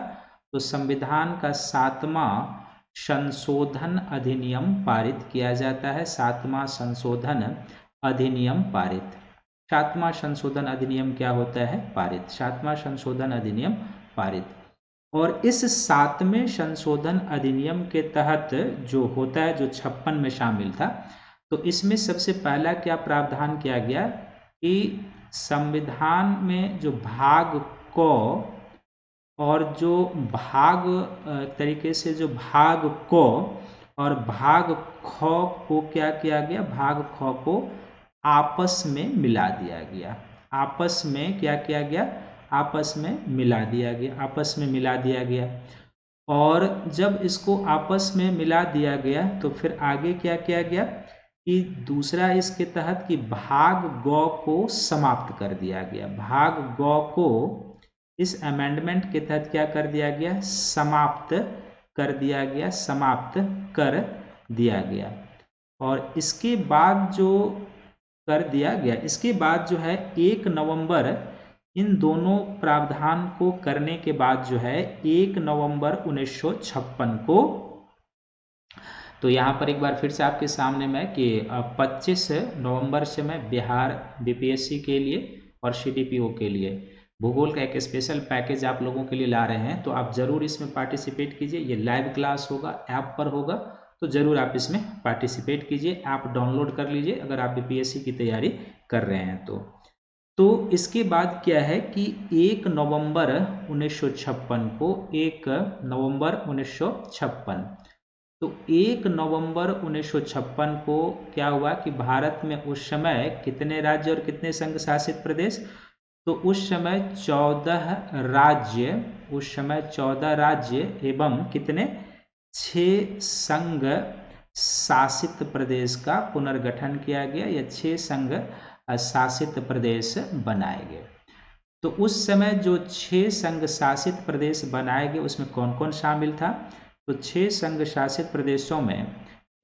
तो संविधान का 7वां संशोधन अधिनियम पारित किया जाता है। 7वां संशोधन अधिनियम पारित। 7वां संशोधन अधिनियम क्या होता है? पारित। 7वां संशोधन अधिनियम पारित। और इस 7वें संशोधन अधिनियम के तहत जो होता है, जो 56 में शामिल था, तो इसमें सबसे पहला क्या प्रावधान किया गया कि संविधान में जो भाग क और जो भाग तरीके से जो भाग क और भाग ख को क्या किया गया? भाग ख को आपस में मिला दिया गया। आपस में क्या किया गया? आपस में मिला दिया गया, आपस में मिला दिया गया। और जब इसको आपस में मिला दिया गया तो फिर आगे क्या किया गया कि दूसरा इसके तहत कि भाग ग को समाप्त कर दिया गया। भाग ग को इस अमेंडमेंट के तहत क्या कर दिया गया? समाप्त कर दिया गया, समाप्त कर दिया गया। और इसके बाद जो कर दिया गया, इसके बाद जो है 1 नवंबर, इन दोनों प्रावधान को करने के बाद जो है 1 नवंबर 1956 को, तो यहाँ पर एक बार फिर से आपके सामने में कि 25 नवंबर से मैं बिहार बीपीएससी के लिए और सीडीपीओ के लिए भूगोल का एक स्पेशल पैकेज आप लोगों के लिए ला रहे हैं, तो आप ज़रूर इसमें पार्टिसिपेट कीजिए। ये लाइव क्लास होगा, ऐप पर होगा, तो ज़रूर आप इसमें पार्टिसिपेट कीजिए। ऐप डाउनलोड कर लीजिए अगर आप बीपीएससी की तैयारी कर रहे हैं तो इसके बाद क्या है कि 1 नवंबर 1956 को, 1 नवंबर 1956, तो 1 नवंबर 1956 को क्या हुआ कि भारत में उस समय कितने राज्य और कितने संघ शासित प्रदेश? तो उस समय 14 राज्य, उस समय 14 राज्य एवं कितने? 6 संघ शासित प्रदेश का पुनर्गठन किया गया, या 6 संघ शासित प्रदेश बनाए गए। तो उस समय जो 6 संघ शासित प्रदेश बनाए गए उसमें कौन कौन शामिल था? तो 6 संघ शासित प्रदेशों में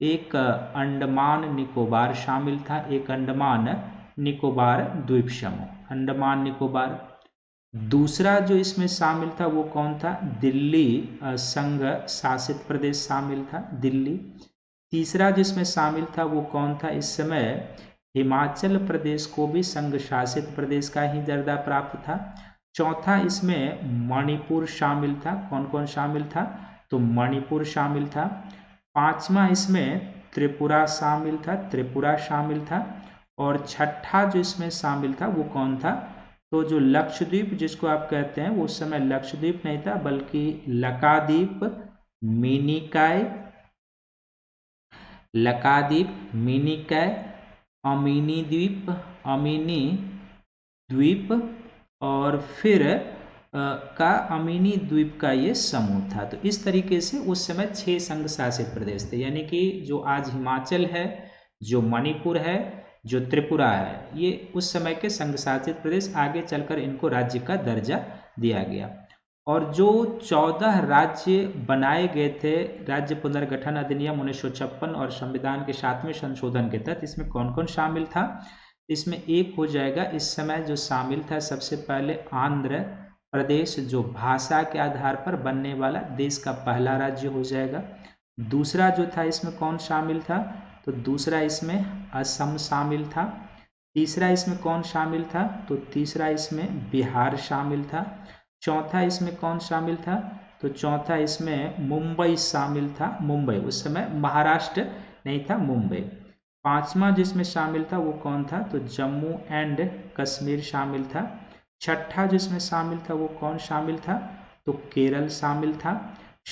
एक अंडमान निकोबार शामिल था, एक अंडमान निकोबार द्वीप समूह, अंडमान निकोबार। दूसरा जो इसमें शामिल था वो कौन था? दिल्ली संघ शासित प्रदेश शामिल था, दिल्ली। तीसरा जिसमें शामिल था वो कौन था? इस समय हिमाचल प्रदेश को भी संघ शासित प्रदेश का ही दर्जा प्राप्त था। चौथा इसमें मणिपुर शामिल था। कौन कौन शामिल था? तो मणिपुर शामिल था। पांचवा इसमें त्रिपुरा शामिल था, त्रिपुरा शामिल था। और छठा जो इसमें शामिल था वो कौन था? तो जो लक्षद्वीप जिसको आप कहते हैं, वो उस समय लक्षद्वीप नहीं था बल्कि लकाद्वीप, मिनिकॉय, लकाद्वीप, मिनिकॉय, अमीनी द्वीप, अमीनी द्वीप और फिर का अमीनी द्वीप का ये समूह था। तो इस तरीके से उस समय 6 संघ शासित प्रदेश थे, यानी कि जो आज हिमाचल है, जो मणिपुर है, जो त्रिपुरा है, ये उस समय के संघ शासित प्रदेश। आगे चलकर इनको राज्य का दर्जा दिया गया। और जो 14 राज्य बनाए गए थे राज्य पुनर्गठन अधिनियम 1956 और संविधान के 7वें संशोधन के तहत, इसमें कौन कौन शामिल था? इसमें एक हो जाएगा इस समय जो शामिल था सबसे पहले आंध्र प्रदेश, जो भाषा के आधार पर बनने वाला देश का पहला राज्य हो जाएगा। दूसरा जो था इसमें कौन शामिल था? तो दूसरा इसमें असम शामिल था। तीसरा इसमें कौन शामिल था? तो तीसरा इसमें बिहार शामिल था। चौथा इसमें कौन शामिल था? तो चौथा इसमें मुंबई शामिल था। मुंबई उस समय महाराष्ट्र नहीं था, मुंबई। पांचवा जिसमें शामिल था वो कौन था? तो जम्मू एंड कश्मीर शामिल था। छठा जिसमें शामिल था वो कौन शामिल था? तो केरल शामिल था।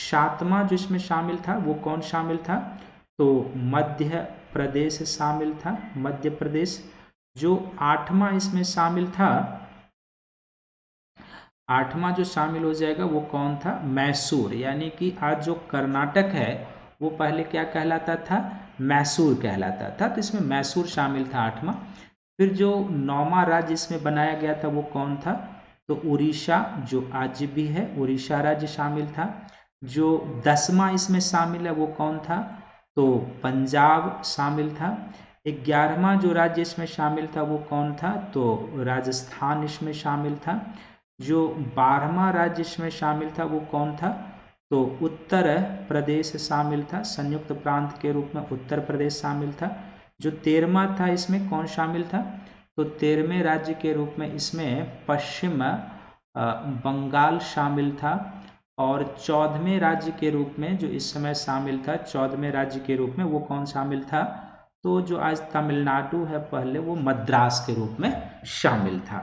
सातवां जिसमें शामिल था वो कौन शामिल था? तो मध्य प्रदेश शामिल था, मध्य प्रदेश। जो आठवां इसमें शामिल था, आठवां जो शामिल हो जाएगा वो कौन था? मैसूर, यानी कि आज जो कर्नाटक है वो पहले क्या कहलाता था? मैसूर कहलाता था, तो इसमें मैसूर शामिल था आठवां। फिर जो नौवां राज्य इसमें बनाया गया था वो कौन था? तो उड़ीसा, जो आज भी है, उड़ीसा राज्य शामिल था। जो 10वां इसमें शामिल है वो कौन था? तो पंजाब शामिल था। 11वां जो राज्य इसमें शामिल था वो कौन था? तो राजस्थान इसमें शामिल था। जो 12वां राज्य इसमें शामिल था वो कौन था? तो उत्तर प्रदेश शामिल था, संयुक्त प्रांत के रूप में उत्तर प्रदेश शामिल था। जो 13वां था इसमें कौन शामिल था? तो 13वें राज्य के रूप में इसमें पश्चिम बंगाल शामिल था। और 14वें राज्य के रूप में जो इस समय शामिल था, 14वें राज्य के रूप में वो कौन शामिल था? तो जो आज तमिलनाडु है पहले वो मद्रास के रूप में शामिल था।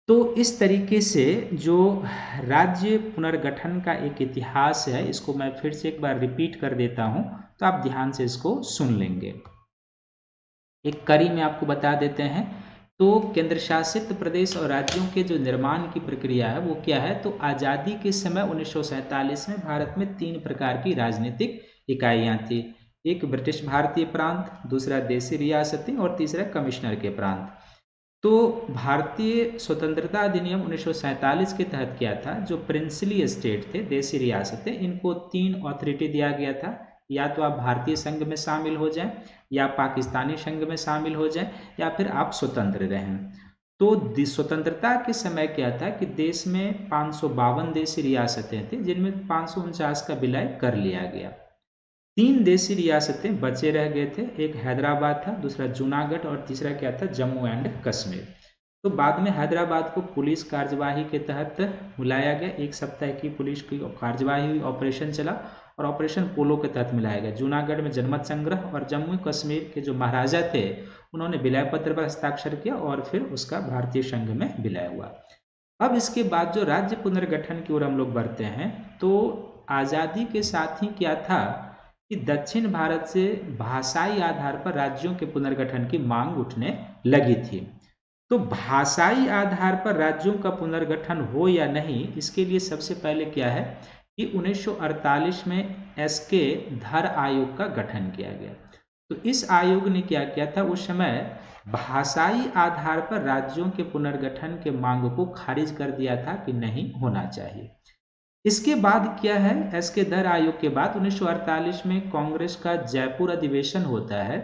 तो इस तरीके से जो राज्य पुनर्गठन का एक इतिहास है, इसको मैं फिर से एक बार रिपीट कर देता हूं, तो आप ध्यान से इसको सुन लेंगे। एक कड़ी में आपको बता देते हैं। तो केंद्र शासित प्रदेश और राज्यों के जो निर्माण की प्रक्रिया है वो क्या है? तो आज़ादी के समय 1947 में भारत में 3 प्रकार की राजनीतिक इकाइयां थी। एक ब्रिटिश भारतीय प्रांत, दूसरा देसी रियासतें और तीसरा कमिश्नर के प्रांत। तो भारतीय स्वतंत्रता अधिनियम 1947 के तहत क्या था? जो प्रिंसली स्टेट थे, देसी रियासतें, इनको 3 अथॉरिटी दिया गया था। या तो आप भारतीय संघ में शामिल हो जाएं, या पाकिस्तानी संघ में शामिल हो जाएं, या फिर आप स्वतंत्र रहें। तो स्वतंत्रता के समय क्या था कि देश में 552 देशी रियासतें थी, जिनमें 549 का विलय कर लिया गया। 3 देशी रियासतें बचे रह गए थे, एक हैदराबाद था, दूसरा जूनागढ़ और तीसरा क्या था? जम्मू एंड कश्मीर। तो बाद में हैदराबाद को पुलिस कार्यवाही के तहत बुलाया गया, 1 सप्ताह की पुलिस की कार्यवाही हुई, ऑपरेशन चला और ऑपरेशन पोलो के तहत मिलाया गया। जूनागढ़ में जनमत संग्रह और जम्मू कश्मीर के जो महाराजा थे उन्होंने विलय पत्र पर हस्ताक्षर किया और फिर उसका भारतीय संघ में विलय हुआ। अब इसके बाद जो राज्य पुनर्गठन की ओर हम लोग बढ़ते हैं, तो आज़ादी के साथ ही क्या था कि दक्षिण भारत से भाषाई आधार पर राज्यों के पुनर्गठन की मांग उठने लगी थी। तो भाषाई आधार पर राज्यों का पुनर्गठन हो या नहीं, इसके लिए सबसे पहले क्या है कि 1948 में एसके धर आयोग का गठन किया गया। तो इस आयोग ने क्या किया था? उस समय भाषाई आधार पर राज्यों के पुनर्गठन के मांग को खारिज कर दिया था कि नहीं होना चाहिए। इसके बाद क्या है? एसके धर आयोग के बाद 1948 में कांग्रेस का जयपुर अधिवेशन होता है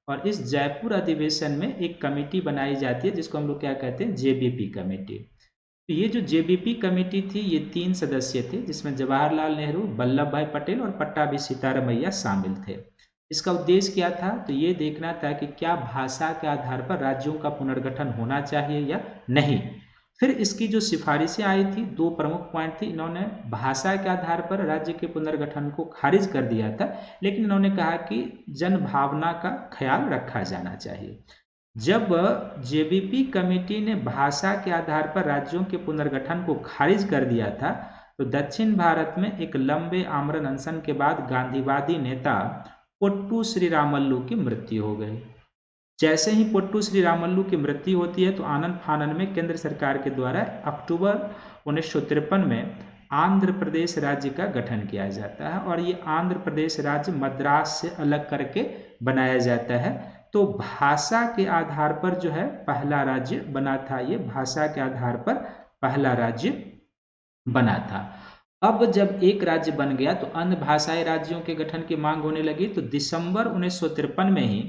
और इस जयपुर अधिवेशन में एक कमेटी बनाई जाती है जिसको हम लोग क्या कहते हैं? JBP committee. तो ये जो जेबीपी कमेटी थी ये 3 सदस्य थे, जिसमें जवाहरलाल नेहरू, वल्लभ भाई पटेल और पट्टाभी सीतारामैया शामिल थे। इसका उद्देश्य क्या था? तो ये देखना था कि क्या भाषा के आधार पर राज्यों का पुनर्गठन होना चाहिए या नहीं। फिर इसकी जो सिफारिशें आई थी, 2 प्रमुख पॉइंट थी। इन्होंने भाषा के आधार पर राज्य के पुनर्गठन को खारिज कर दिया था, लेकिन इन्होंने कहा कि जन भावना का ख्याल रखा जाना चाहिए। जब जेबीपी कमेटी ने भाषा के आधार पर राज्यों के पुनर्गठन को खारिज कर दिया था, तो दक्षिण भारत में एक लंबे आमरण अनशन के बाद गांधीवादी नेता पोट्टू श्रीरामल्लू की मृत्यु हो गई। जैसे ही पोट्टू श्रीरामल्लू की मृत्यु होती है तो आनंद फानन में केंद्र सरकार के द्वारा अक्टूबर 1953 में आंध्र प्रदेश राज्य का गठन किया जाता है और ये आंध्र प्रदेश राज्य मद्रास से अलग करके बनाया जाता है। तो भाषा के आधार पर जो है पहला राज्य बना था, ये भाषा के आधार पर पहला राज्य बना था। अब जब एक राज्य बन गया तो अन्य भाषाई राज्यों के गठन की मांग होने लगी, तो दिसंबर 1953 में ही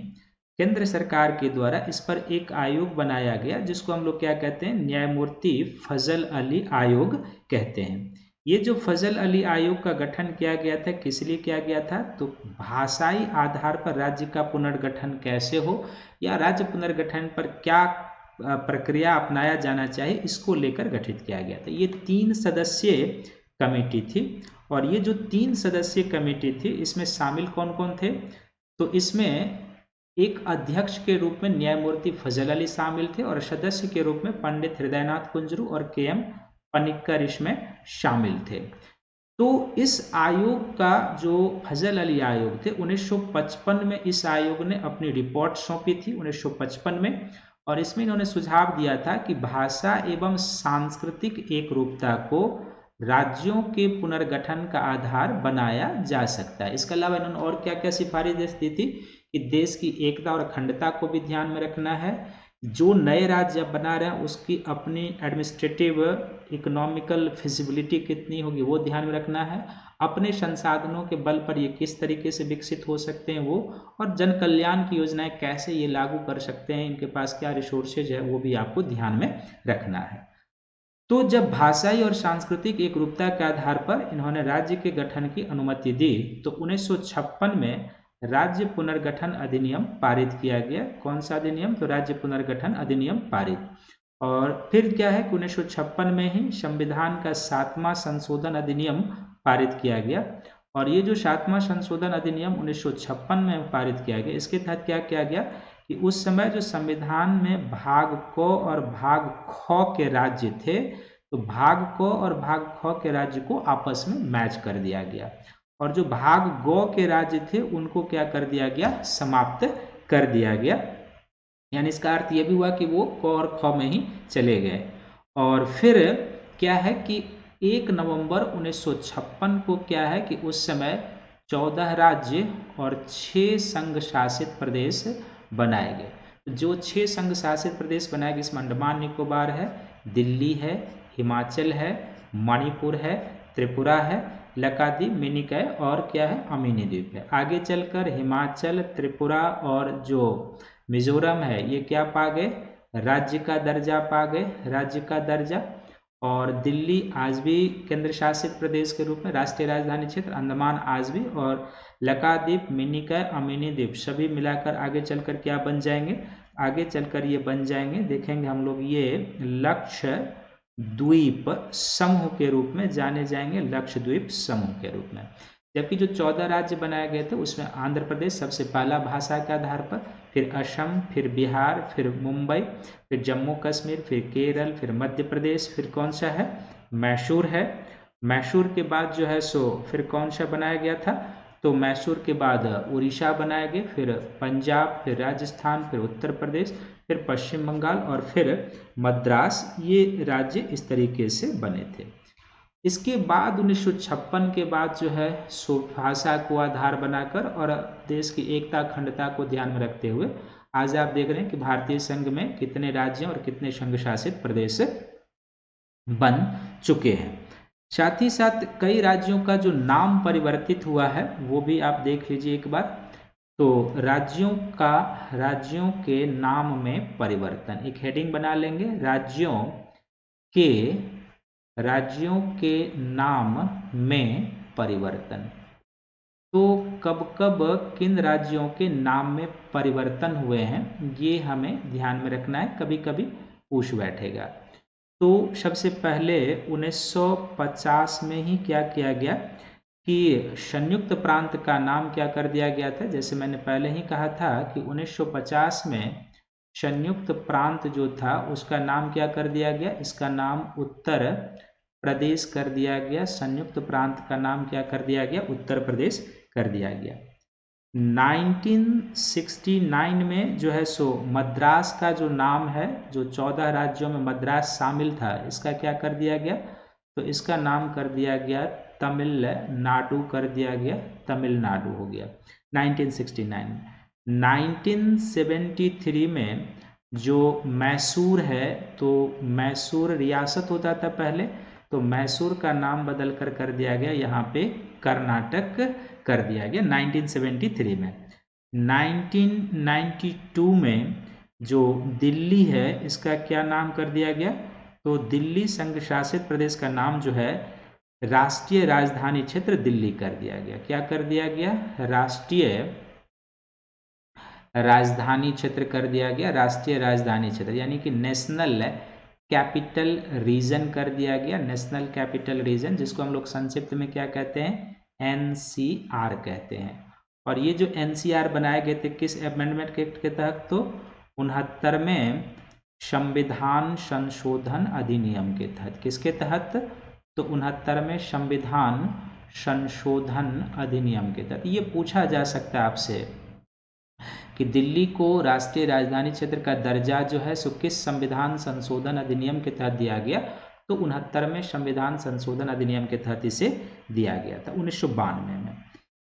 केंद्र सरकार के द्वारा इस पर एक आयोग बनाया गया, जिसको हम लोग क्या कहते हैं, न्यायमूर्ति फजल अली आयोग कहते हैं। ये जो फजल अली आयोग का गठन किया गया था, किस लिए किया गया था, तो भाषाई आधार पर राज्य का पुनर्गठन कैसे हो या राज्य पुनर्गठन पर क्या प्रक्रिया अपनाया जाना चाहिए, इसको लेकर गठित किया गया था। ये 3 सदस्यीय कमेटी थी, और ये जो 3 सदस्यीय कमेटी थी, इसमें शामिल कौन कौन थे, तो इसमें एक अध्यक्ष के रूप में न्यायमूर्ति फजल अली शामिल थे, और सदस्य के रूप में पंडित हृदयनाथ कुंजरू और के.एम. पनिक्कर इसमें शामिल थे। तो इस आयोग का जो फजल अली आयोग थे, 1955 में इस आयोग ने अपनी रिपोर्ट सौंपी थी 1955 में, और इसमें इन्होंने सुझाव दिया था कि भाषा एवं सांस्कृतिक एकरूपता को राज्यों के पुनर्गठन का आधार बनाया जा सकता है। इसके अलावा इन्होंने और क्या क्या सिफारिश दी थी कि देश की एकता और अखंडता को भी ध्यान में रखना है, जो नए राज्य बना रहे हैं उसकी अपनी एडमिनिस्ट्रेटिव इकोनॉमिकल फिजिबिलिटी कितनी होगी वो ध्यान में रखना है, अपने संसाधनों के बल पर ये किस तरीके से विकसित हो सकते हैं वो, और जन कल्याण की योजनाएं कैसे ये लागू कर सकते हैं, इनके पास क्या रिसोर्सेज है वो भी आपको ध्यान में रखना है। तो जब भाषाई और सांस्कृतिक एकरूपता के आधार पर इन्होंने राज्य के गठन की अनुमति दी, तो 1956 में राज्य पुनर्गठन अधिनियम पारित किया गया। कौन सा अधिनियम, तो राज्य पुनर्गठन अधिनियम पारित। और फिर क्या है कि 1956 में ही संविधान का 7वां संशोधन अधिनियम पारित किया गया, और ये जो 7वां संशोधन अधिनियम 1956 में पारित किया गया, इसके तहत क्या किया गया कि उस समय जो संविधान में भाग क और भाग ख के राज्य थे, तो भाग क और भाग ख के राज्य को आपस में मैच कर दिया गया, और जो भाग ग के राज्य थे उनको क्या कर दिया गया, समाप्त कर दिया गया। यानी इसका अर्थ यह भी हुआ कि वो क और ख में ही चले गए। और फिर क्या है कि 1 नवंबर 1956 को क्या है कि उस समय 14 राज्य और 6 संघ शासित प्रदेश बनाए गए। जो 6 संघ शासित प्रदेश बनाए गए, इसमें अंडमान निकोबार है, दिल्ली है, हिमाचल है, मणिपुर है, त्रिपुरा है, लक्षद्वीप, मिनिकॉय और क्या है, अमीनी द्वीप है। आगे चलकर हिमाचल, त्रिपुरा और जो मिजोरम है ये क्या पा गए, राज्य का दर्जा पा गए, राज्य का दर्जा। और दिल्ली आज भी केंद्र शासित प्रदेश के रूप में, राष्ट्रीय राजधानी क्षेत्र अंडमान आज भी, और लक्षद्वीप, मिनिकॉय, अमीनी द्वीप सभी मिलाकर आगे चलकर क्या बन जाएंगे, आगे चलकर ये बन जाएंगे, देखेंगे हम लोग, ये लक्षद्वीप समूह के रूप में जाने जाएंगे, लक्षद्वीप समूह के रूप में। जबकि जो 14 राज्य बनाए गए थे उसमें आंध्र प्रदेश सबसे पहला भाषा के आधार पर, फिर असम, फिर बिहार, फिर मुंबई, फिर जम्मू कश्मीर, फिर केरल, फिर मध्य प्रदेश, फिर कौन सा है, मैसूर है। मैसूर के बाद जो है सो फिर कौन सा बनाया गया था, तो मैसूर के बाद उड़ीसा बनाए गए, फिर पंजाब, फिर राजस्थान, फिर उत्तर प्रदेश, फिर पश्चिम बंगाल और फिर मद्रास। ये राज्य इस तरीके से बने थे। इसके बाद 1956 के बाद जो है सो भाषा को आधार बनाकर और देश की एकता अखंडता को ध्यान में रखते हुए आज आप देख रहे हैं कि भारतीय संघ में कितने राज्य और कितने संघ शासित प्रदेश बन चुके हैं। साथ ही साथ कई राज्यों का जो नाम परिवर्तित हुआ है वो भी आप देख लीजिए एक बार। तो राज्यों के नाम में परिवर्तन, एक हेडिंग बना लेंगे, राज्यों के नाम में परिवर्तन। तो कब कब किन राज्यों के नाम में परिवर्तन हुए हैं ये हमें ध्यान में रखना है, कभी कभी पूछ बैठेगा। तो सबसे पहले 1950 में ही क्या किया गया कि संयुक्त प्रांत का नाम क्या कर दिया गया था, जैसे मैंने पहले ही कहा था कि 1950 में संयुक्त प्रांत जो था उसका नाम क्या कर दिया गया, इसका नाम उत्तर प्रदेश कर दिया गया। संयुक्त प्रांत का नाम क्या कर दिया गया, उत्तर प्रदेश कर दिया गया। 1969 में जो है सो मद्रास का जो नाम है, जो 14 राज्यों में मद्रास शामिल था, इसका क्या कर दिया गया, तो इसका नाम कर दिया गया तमिलनाडु कर दिया गया, तमिलनाडु हो गया 1969। 1973 में जो मैसूर है, तो मैसूर रियासत होता था पहले, तो मैसूर का नाम बदल कर दिया गया यहाँ पे कर्नाटक कर दिया गया 1973 में। 1992 में जो दिल्ली है इसका क्या नाम कर दिया गया, तो दिल्ली संघ शासित प्रदेश का नाम जो है राष्ट्रीय राजधानी क्षेत्र दिल्ली कर दिया गया। क्या कर दिया गया, राष्ट्रीय राजधानी क्षेत्र कर दिया गया, राष्ट्रीय राजधानी क्षेत्र यानी कि नेशनल कैपिटल रीजन कर दिया गया, नेशनल कैपिटल रीजन, जिसको हम लोग संक्षिप्त में क्या कहते हैं, एनसीआर कहते हैं। और ये जो एनसीआर बनाए गए थे किस अमेंडमेंट एक्ट के तहत, तो 69वें संविधान संशोधन अधिनियम के तहत। किसके तहत, तो 69वें संविधान संशोधन अधिनियम के तहत। ये पूछा जा सकता है आपसे कि दिल्ली को राष्ट्रीय राजधानी क्षेत्र का दर्जा जो है सो किस संविधान संशोधन अधिनियम के तहत दिया गया, तो 69वें संविधान संशोधन अधिनियम के तहत इसे दिया गया था 1992 में।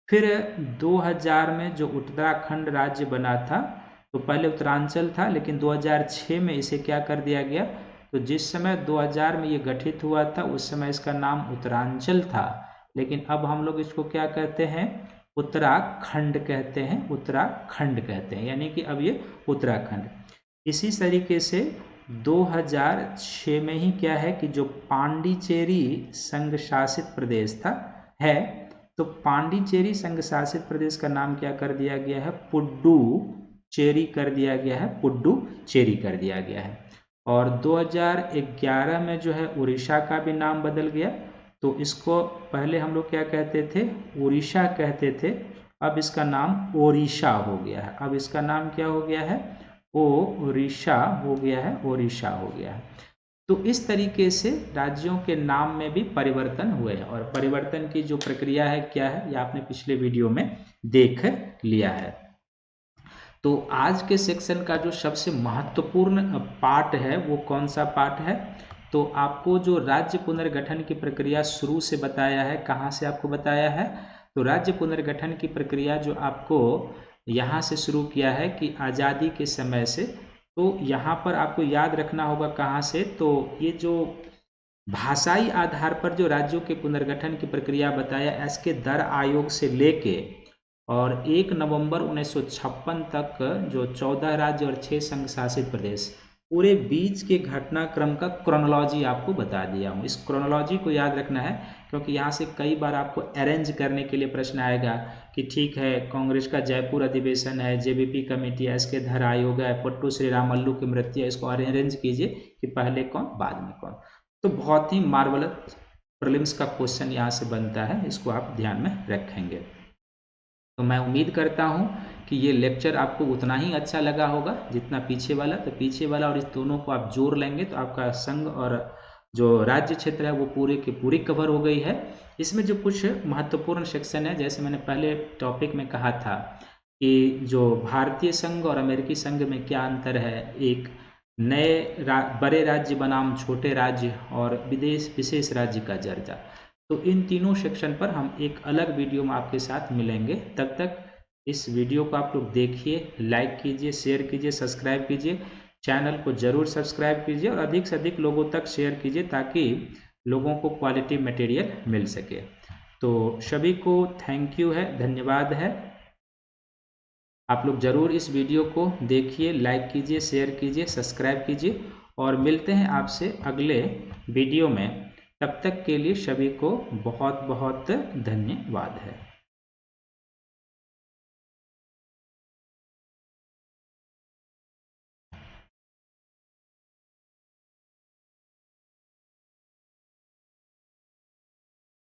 फिर 2000 में जो उत्तराखंड राज्य बना था, तो पहले उत्तरांचल था, लेकिन 2006 में इसे क्या कर दिया गया, तो जिस समय 2000 में ये गठित हुआ था उस समय इसका नाम उत्तरांचल था, लेकिन अब हम लोग इसको क्या कहते हैं, उत्तराखंड कहते हैं, उत्तराखंड कहते हैं, यानी कि अब ये उत्तराखंड। इसी तरीके से 2006 में ही क्या है कि जो पांडिचेरी संघ शासित प्रदेश था है, तो पांडिचेरी संघ शासित प्रदेश का नाम क्या कर दिया गया है, पुडुचेरी कर दिया गया है, पुडुचेरी कर दिया गया है। और 2011 में जो है उड़ीसा का भी नाम बदल गया, तो इसको पहले हम लोग क्या कहते थे, उड़ीसा कहते थे, अब इसका नाम ओडिशा हो गया है। अब इसका नाम क्या हो गया है, ओडिशा हो गया है, ओडिशा हो गया है। तो इस तरीके से राज्यों के नाम में भी परिवर्तन हुए हैं, और परिवर्तन की जो प्रक्रिया है क्या है, ये आपने पिछले वीडियो में देख लिया है। तो आज के सेक्शन का जो सबसे महत्वपूर्ण पार्ट है वो कौन सा पार्ट है, तो आपको जो राज्य पुनर्गठन की प्रक्रिया शुरू से बताया है, कहाँ से आपको बताया है, तो राज्य पुनर्गठन की प्रक्रिया जो आपको यहाँ से शुरू किया है कि आज़ादी के समय से, तो यहाँ पर आपको याद रखना होगा कहाँ से, तो ये जो भाषाई आधार पर जो राज्यों के पुनर्गठन की प्रक्रिया बताया, एसके दर आयोग से लेके और 1 नवंबर 1956 तक जो 14 राज्य और 6 संघ शासित प्रदेश, पूरे बीच के घटनाक्रम का क्रोनोलॉजी आपको बता दिया हूँ। इस क्रोनोलॉजी को याद रखना है, क्योंकि यहाँ से कई बार आपको अरेंज करने के लिए प्रश्न आएगा कि ठीक है कांग्रेस का जयपुर अधिवेशन है, जेबीपी कमेटी है, एसके धर आयोग है, पट्टू श्री रामल्लू की मृत्यु है, इसको अरेंज कीजिए कि पहले कौन बाद में कौन। तो बहुत ही मार्वलस प्रीलिम्स का क्वेश्चन यहाँ से बनता है, इसको आप ध्यान में रखेंगे। तो मैं उम्मीद करता हूँ कि ये लेक्चर आपको उतना ही अच्छा लगा होगा जितना पीछे वाला। तो पीछे वाला और इस दोनों को आप जोड़ लेंगे तो आपका संघ और जो राज्य क्षेत्र है वो पूरे की पूरी कवर हो गई है। इसमें जो कुछ महत्वपूर्ण सेक्शन है, जैसे मैंने पहले टॉपिक में कहा था कि जो भारतीय संघ और अमेरिकी संघ में क्या अंतर है, एक नए बड़े राज्य बनाम छोटे राज्य और विशेष राज्य का दर्जा, तो इन तीनों सेक्शन पर हम एक अलग वीडियो में आपके साथ मिलेंगे। तब तक इस वीडियो को आप लोग देखिए, लाइक कीजिए, शेयर कीजिए, सब्सक्राइब कीजिए, चैनल को ज़रूर सब्सक्राइब कीजिए और अधिक से अधिक लोगों तक शेयर कीजिए ताकि लोगों को क्वालिटी मटेरियल मिल सके। तो सभी को थैंक यू है, धन्यवाद है। आप लोग ज़रूर इस वीडियो को देखिए, लाइक कीजिए, शेयर कीजिए, सब्सक्राइब कीजिए और मिलते हैं आपसे अगले वीडियो में। तब तक के लिए सभी को बहुत बहुत धन्यवाद है।